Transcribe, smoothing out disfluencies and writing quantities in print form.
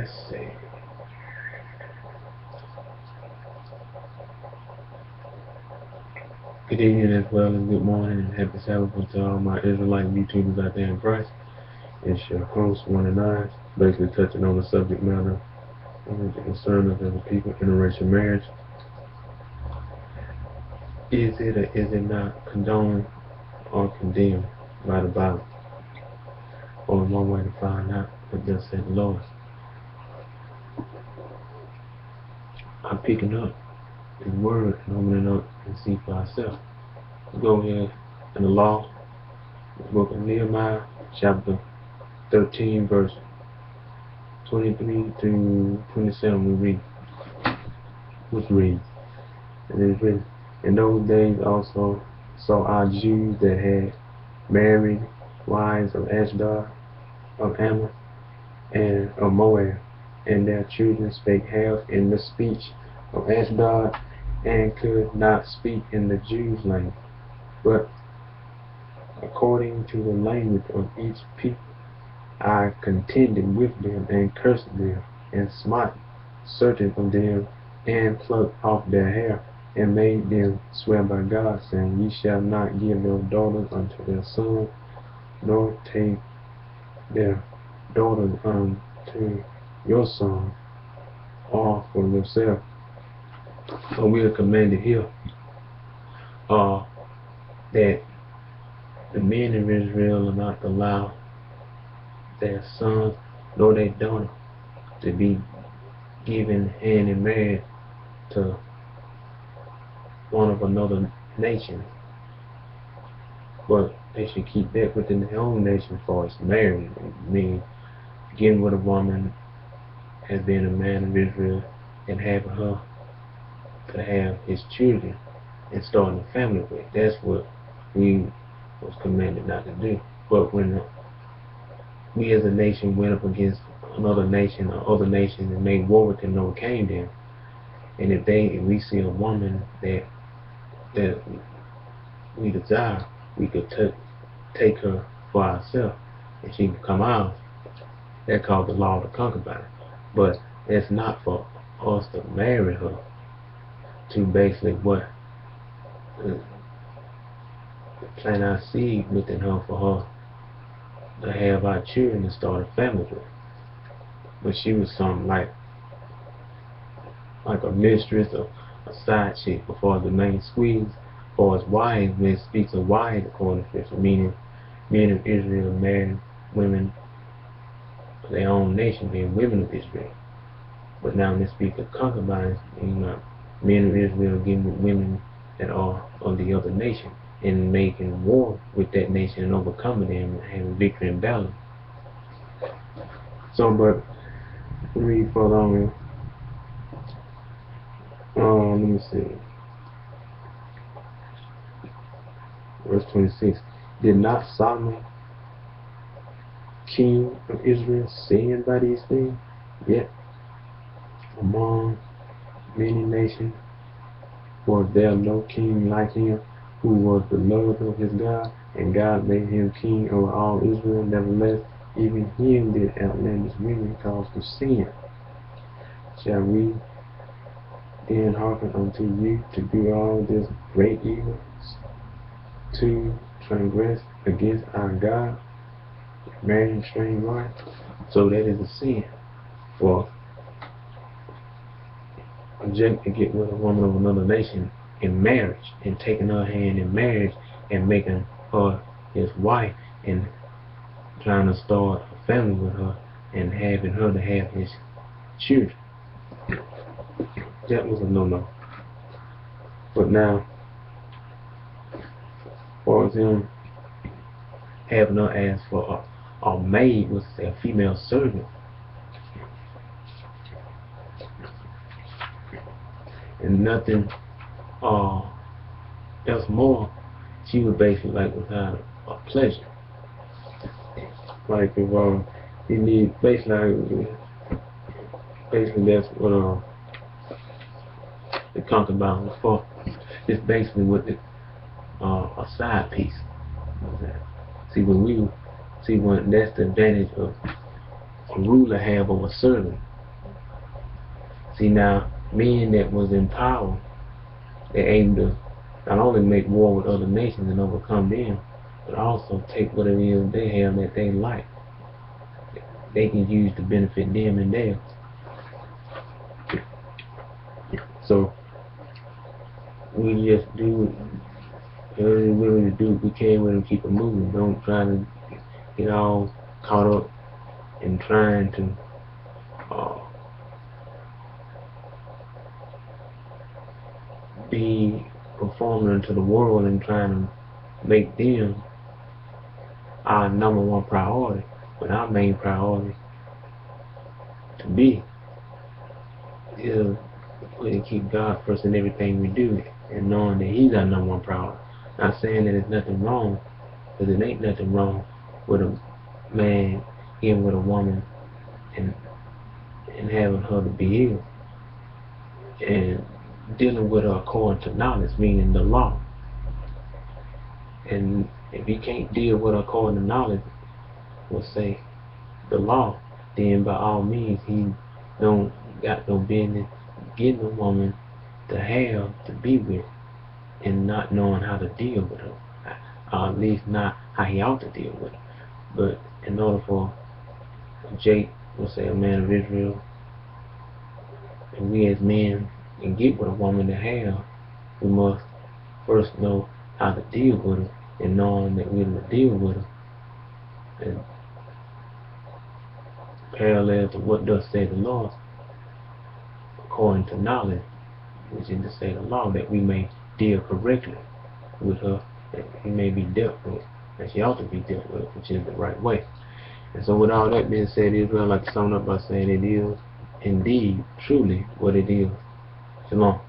Let's see. Good evening as well as good morning and happy Sabbath to all my Israelite YouTubers out there in Christ. It's your host, One and Nine, basically touching on the subject matter of the concern of the people, interracial marriage. Is it or is it not condoned or condemned by the Bible? Only one way to find out what thus said the Lord. I'm picking up His word and opening up and see for ourselves. Go here in the law, the book of Nehemiah, chapter 13, verse 23 to 27, we read, which reads, and it is written, in those days also saw I Jews that had married wives of Ashdod, of Ammon, and of Moab, and their children spake half in the speech of Ashdod, and could not speak in the Jews' language, but according to the language of each people. I contended with them, and cursed them, and smite certain of them, and plucked off their hair, and made them swear by God, saying, Ye shall not give their daughters unto their sons, nor take their daughters unto your son, or for yourself. So we are commanded here that the men of Israel are not allowed their sons nor their daughters to be given hand in marriage to one of another nation, but they should keep that within their own nation for its marriage. I mean, getting with a woman as being a man of Israel and having her to have his children and starting a family with. That's what we was commanded not to do. But when we as a nation went up against another nation or other nations and made war with them and overcame them, and if we see a woman that we desire, we could take her for ourselves and she can come out. That's called the law of the concubine. But it's not for us to marry her to basically what plant our seed within her for her to have our children and start a family with. But she was something like a mistress or a side chick before the main squeeze. Or as wives, when it speaks of wives according to Scripture, meaning men of Israel marrying women of their own nation, being women of Israel. But now when they speak of concubines, men of Israel getting with women that are of the other nation and making war with that nation and overcoming them and having victory in battle. So, but read further on here. Let me see. Verse 26. Did not Solomon, king of Israel, sin by these things? Yet among many nations was there no king like him, who was beloved of his God, and God made him king over all Israel. Nevertheless, even him did outlandish women cause to sin. Shall we then hearken unto you to do all this great evil, to transgress against our God, marrying strange wives? So that is a sin for a gent to get with a woman of another nation in marriage and taking her hand in marriage and making her his wife and trying to start a family with her and having her to have his children. That was a no-no. But now, as far as him having her as for a maid, was a female servant, and nothing else more, she was basically like without a pleasure. Like if you need basically that's what the concubine was for. It's basically what a side piece. When that's the advantage of a ruler have over a servant. See now, men that was in power, they aimed to not only make war with other nations and overcome them, but also take what it is they have that they like. They can use to benefit them and theirs. So we just do whatever we're willing to do. We can with them, keep it moving. Don't try to get all caught up in trying to be performing to the world and trying to make them our number one priority, but our main priority to be is to keep God first in everything we do, and knowing that He's our number one priority. Not saying that there's nothing wrong, because it ain't nothing wrong with a man getting with a woman and having her to be ill and dealing with her according to knowledge, meaning the law. And if he can't deal with her according to knowledge, we'll say the law, then by all means he don't got no business getting a woman to have to be with and not knowing how to deal with her, or at least not how he ought to deal with her. But in order for Jake, we'll say a man of Israel, and we as men can get with a woman to have, we must first know how to deal with her, and knowing that we're going to deal with her and parallel to what does say the law, according to knowledge, which is to say the law, that we may deal correctly with her, that he may be dealt with, that she ought to be dealt with, which is the right way. And so with all that being said, Israel, I'd like to sum up by saying it is indeed, truly what it is. Shalom.